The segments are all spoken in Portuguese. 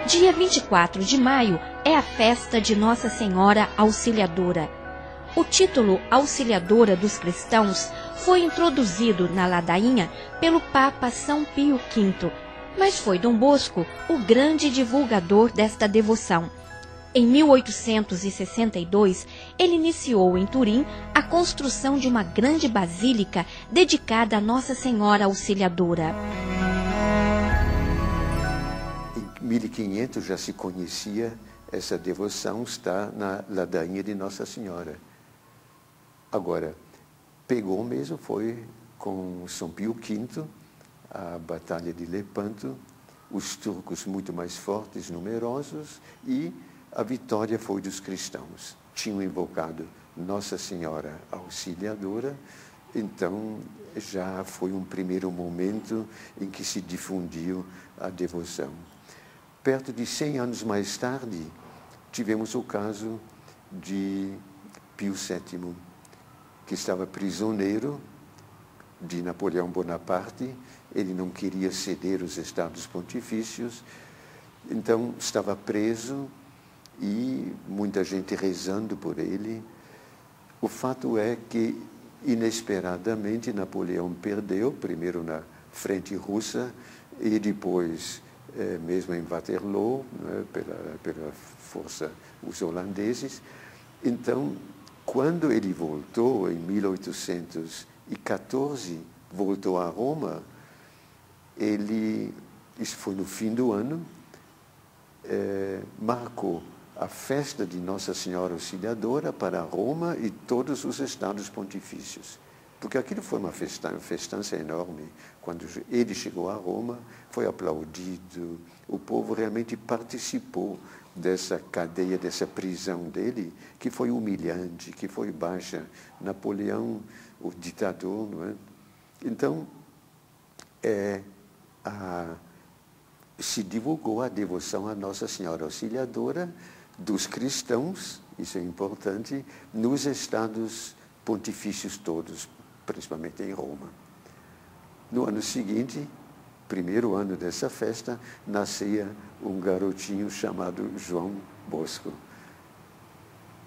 Dia 24 de maio é a festa de Nossa Senhora Auxiliadora. O título Auxiliadora dos Cristãos foi introduzido na ladainha pelo Papa São Pio V, mas foi Dom Bosco o grande divulgador desta devoção. Em 1862, ele iniciou em Turim a construção de uma grande basílica dedicada a Nossa Senhora Auxiliadora. Em 1500 já se conhecia essa devoção, está na ladainha de Nossa Senhora. Agora, pegou mesmo, foi com São Pio V, a Batalha de Lepanto, os turcos muito mais fortes, numerosos, e a vitória foi dos cristãos. Tinham invocado Nossa Senhora Auxiliadora, então já foi um primeiro momento em que se difundiu a devoção. Perto de 100 anos mais tarde, tivemos o caso de Pio VII, que estava prisioneiro de Napoleão Bonaparte. Ele não queria ceder os estados pontifícios, então estava preso e muita gente rezando por ele. O fato é que, inesperadamente, Napoleão perdeu, primeiro na frente russa e depois mesmo em Waterloo, né, pela força, os holandeses. Então, quando ele voltou, em 1814, voltou a Roma, isso foi no fim do ano, marcou a festa de Nossa Senhora Auxiliadora para Roma e todos os estados pontifícios. Porque aquilo foi uma festança enorme. Quando ele chegou a Roma, foi aplaudido. O povo realmente participou dessa cadeia, dessa prisão dele, que foi humilhante, que foi baixa. Napoleão, o ditador, não é? Então, se divulgou a devoção à Nossa Senhora Auxiliadora dos cristãos, isso é importante, nos estados pontifícios todos, principalmente em Roma. No ano seguinte, primeiro ano dessa festa, nascia um garotinho chamado João Bosco.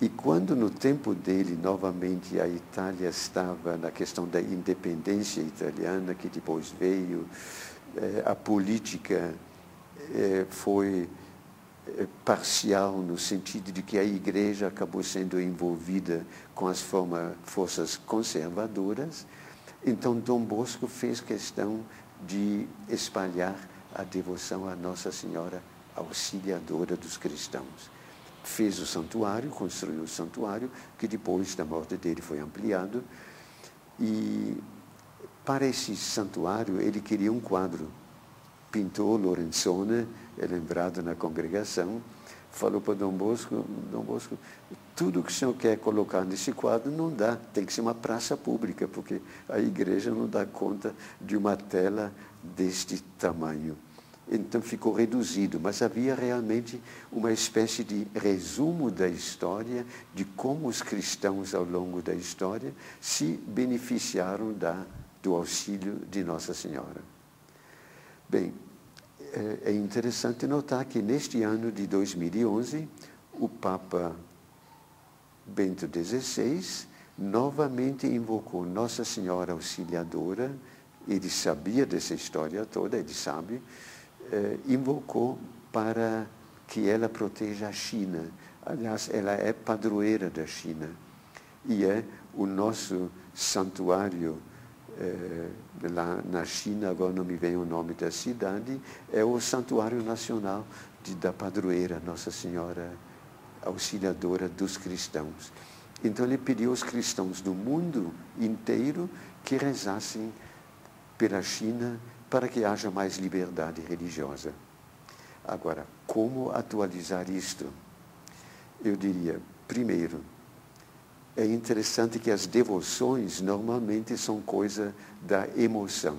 E quando no tempo dele, novamente, a Itália estava na questão da independência italiana, que depois veio, a política foi parcial, no sentido de que a Igreja acabou sendo envolvida com as forças conservadoras. Então, Dom Bosco fez questão de espalhar a devoção à Nossa Senhora Auxiliadora dos cristãos. Fez o santuário, construiu o santuário, que depois da morte dele foi ampliado. E para esse santuário ele queria um quadro. Pintor Lorenzoni, é lembrado na congregação, falou para Dom Bosco, tudo que o senhor quer colocar nesse quadro não dá, tem que ser uma praça pública, porque a igreja não dá conta de uma tela deste tamanho. Então ficou reduzido, mas havia realmente uma espécie de resumo da história, de como os cristãos ao longo da história se beneficiaram do auxílio de Nossa Senhora. Bem, é interessante notar que neste ano de 2011, o Papa Bento XVI novamente invocou Nossa Senhora Auxiliadora. Ele sabia dessa história toda, ele sabe, invocou para que ela proteja a China. Aliás, ela é padroeira da China e é o nosso santuário lá na China, agora não me vem o nome da cidade, é o Santuário Nacional da Padroeira, Nossa Senhora Auxiliadora dos cristãos. Então ele pediu aos cristãos do mundo inteiro que rezassem pela China para que haja mais liberdade religiosa. Agora, como atualizar isto? Eu diria, primeiro, é interessante que as devoções normalmente são coisa da emoção,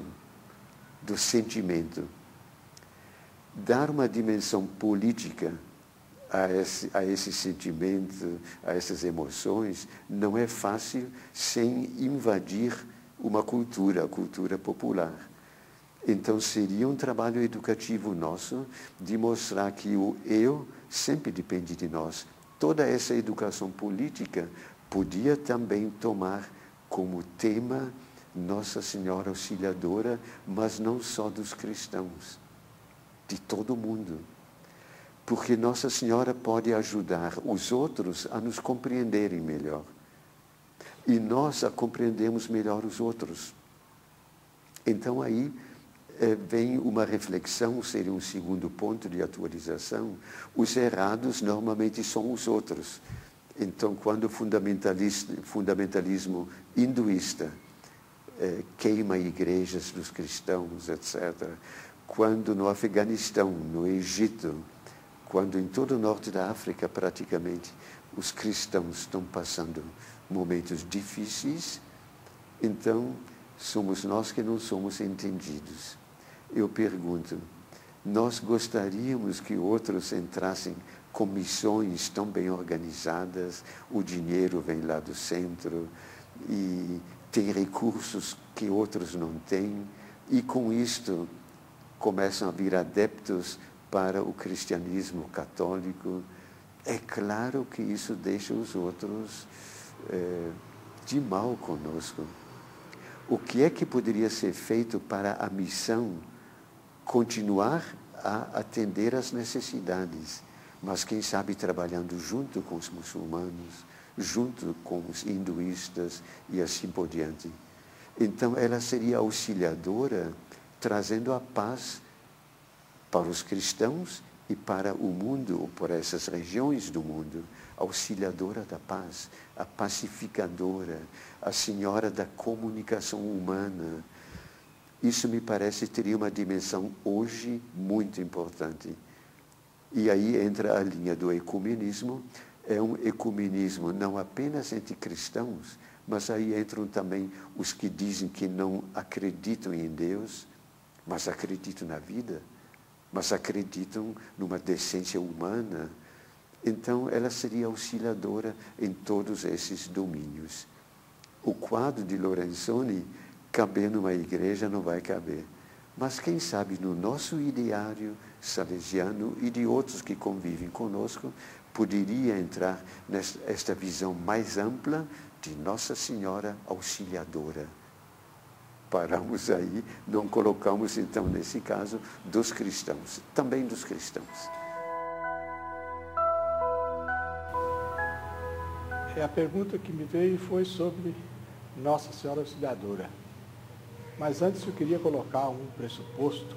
do sentimento. Dar uma dimensão política a esse sentimento, a essas emoções, não é fácil sem invadir uma cultura, a cultura popular. Então, seria um trabalho educativo nosso de mostrar que o eu sempre depende de nós. Toda essa educação política podia também tomar como tema Nossa Senhora Auxiliadora, mas não só dos cristãos, de todo mundo. Porque Nossa Senhora pode ajudar os outros a nos compreenderem melhor. E nós a compreendemos melhor os outros. Então, aí vem uma reflexão, seria um segundo ponto de atualização. Os errados normalmente são os outros. Então, quando o fundamentalismo hinduísta queima igrejas dos cristãos, etc., quando no Afeganistão, no Egito, quando em todo o norte da África, praticamente, os cristãos estão passando momentos difíceis, então somos nós que não somos entendidos. Eu pergunto, nós gostaríamos que outros entrassem com missões tão bem organizadas, o dinheiro vem lá do centro e tem recursos que outros não têm, e com isto começam a vir adeptos para o cristianismo católico. É claro que isso deixa os outros de mal conosco. O que é que poderia ser feito para a missão continuar a atender às necessidades, mas quem sabe trabalhando junto com os muçulmanos, junto com os hinduístas e assim por diante. Então ela seria auxiliadora, trazendo a paz para os cristãos e para o mundo, ou para essas regiões do mundo, auxiliadora da paz, a pacificadora, a senhora da comunicação humana. Isso me parece teria uma dimensão hoje muito importante. E aí entra a linha do ecumenismo. É um ecumenismo não apenas entre cristãos, mas aí entram também os que dizem que não acreditam em Deus, mas acreditam na vida, mas acreditam numa decência humana. Então, ela seria auxiliadora em todos esses domínios. O quadro de Lorenzoni, caber numa igreja, não vai caber. Mas, quem sabe, no nosso ideário salesiano e de outros que convivem conosco, poderia entrar nesta visão mais ampla de Nossa Senhora Auxiliadora. Paramos aí, não colocamos, então, nesse caso, dos cristãos, também dos cristãos. A pergunta que me veio foi sobre Nossa Senhora Auxiliadora. Mas antes eu queria colocar um pressuposto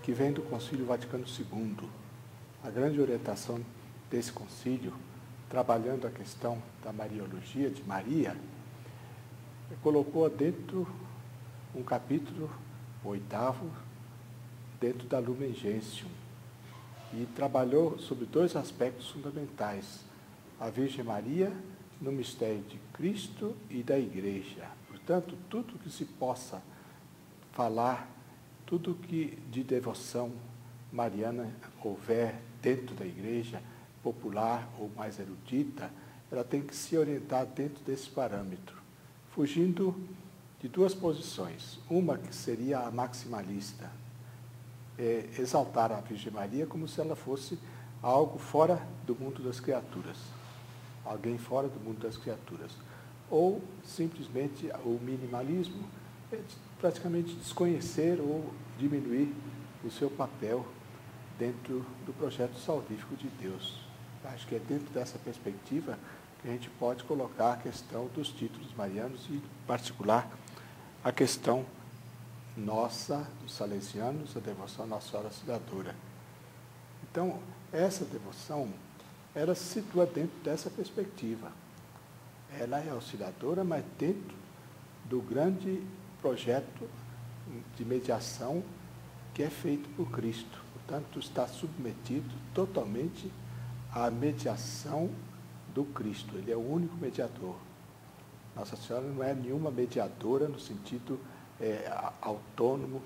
que vem do Concílio Vaticano II. A grande orientação desse concílio, trabalhando a questão da Mariologia de Maria, colocou dentro um capítulo 8º, dentro da Lumen Gentium, e trabalhou sobre 2 aspectos fundamentais: a Virgem Maria no mistério de Cristo e da Igreja. Portanto, tudo que se possa falar, tudo que de devoção mariana houver dentro da Igreja, popular ou mais erudita, ela tem que se orientar dentro desse parâmetro, fugindo de 2 posições. Uma que seria a maximalista, exaltar a Virgem Maria como se ela fosse algo fora do mundo das criaturas, alguém fora do mundo das criaturas. Ou, simplesmente, o minimalismo é praticamente desconhecer ou diminuir o seu papel dentro do projeto salvífico de Deus. Acho que é dentro dessa perspectiva que a gente pode colocar a questão dos títulos marianos e, em particular, a questão nossa, dos salesianos, a devoção à Nossa Senhora Auxiliadora. Então, essa devoção, ela se situa dentro dessa perspectiva. Ela é auxiliadora, mas dentro do grande projeto de mediação que é feito por Cristo. Portanto, está submetido totalmente à mediação do Cristo. Ele é o único mediador. Nossa Senhora não é nenhuma mediadora no sentido autônomo,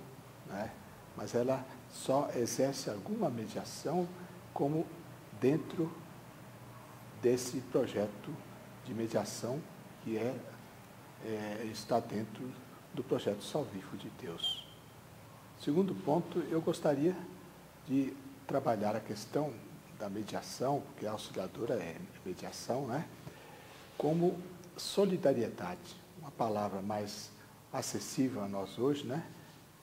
né? Mas ela só exerce alguma mediação como dentro desse projeto de mediação que está dentro do projeto salvífico de Deus. Segundo ponto, eu gostaria de trabalhar a questão da mediação, porque a auxiliadora é mediação, né? Como solidariedade, uma palavra mais acessível a nós hoje, né?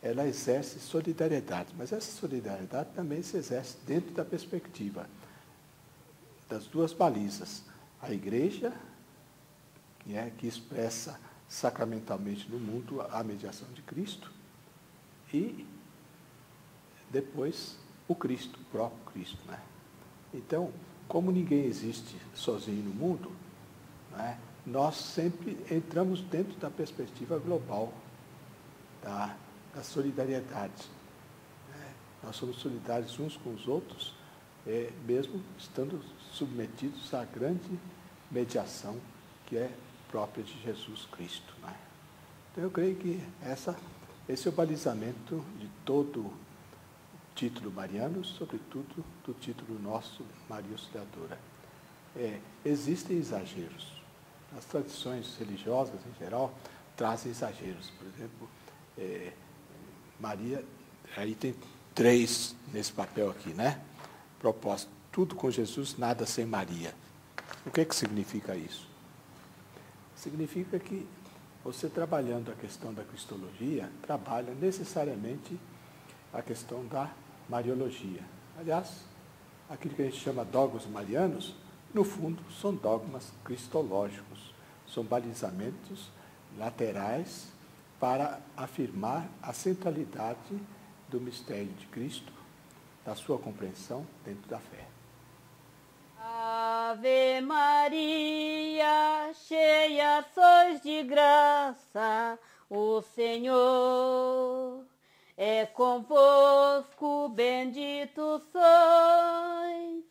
Ela exerce solidariedade, mas essa solidariedade também se exerce dentro da perspectiva das duas balizas. A igreja, que expressa sacramentalmente no mundo a mediação de Cristo, e depois o Cristo, o próprio Cristo, né? Então, como ninguém existe sozinho no mundo, né, nós sempre entramos dentro da perspectiva global da solidariedade. Né? Nós somos solidários uns com os outros, mesmo estando submetidos à grande mediação que é própria de Jesus Cristo. Né? Então, eu creio que esse é o balizamento de todo o título mariano, sobretudo do título nosso, Maria Auxiliadora. Existem exageros. As tradições religiosas, em geral, trazem exageros. Por exemplo, Maria, aí tem 3 nesse papel aqui, né? Propósito, tudo com Jesus, nada sem Maria. O que significa isso? Significa que você, trabalhando a questão da cristologia, trabalha necessariamente a questão da mariologia. Aliás, aquilo que a gente chama dogmas marianos, no fundo, são dogmas cristológicos, são balizamentos laterais para afirmar a centralidade do mistério de Cristo, da sua compreensão dentro da fé. Ave Maria, cheia sois de graça, o Senhor é convosco, bendito sois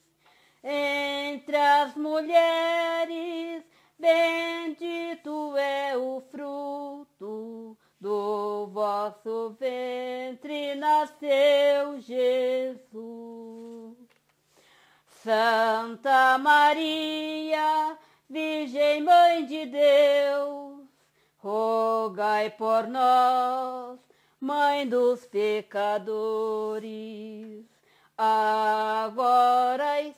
entre as mulheres, bendito é o fruto do vosso ventre, nasceu Jesus. Santa Maria, Virgem Mãe de Deus, rogai por nós, Mãe dos pecadores, agora e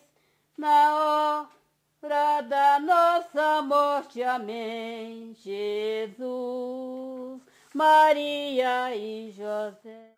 na hora da nossa morte. Amém. Jesus, Maria e José.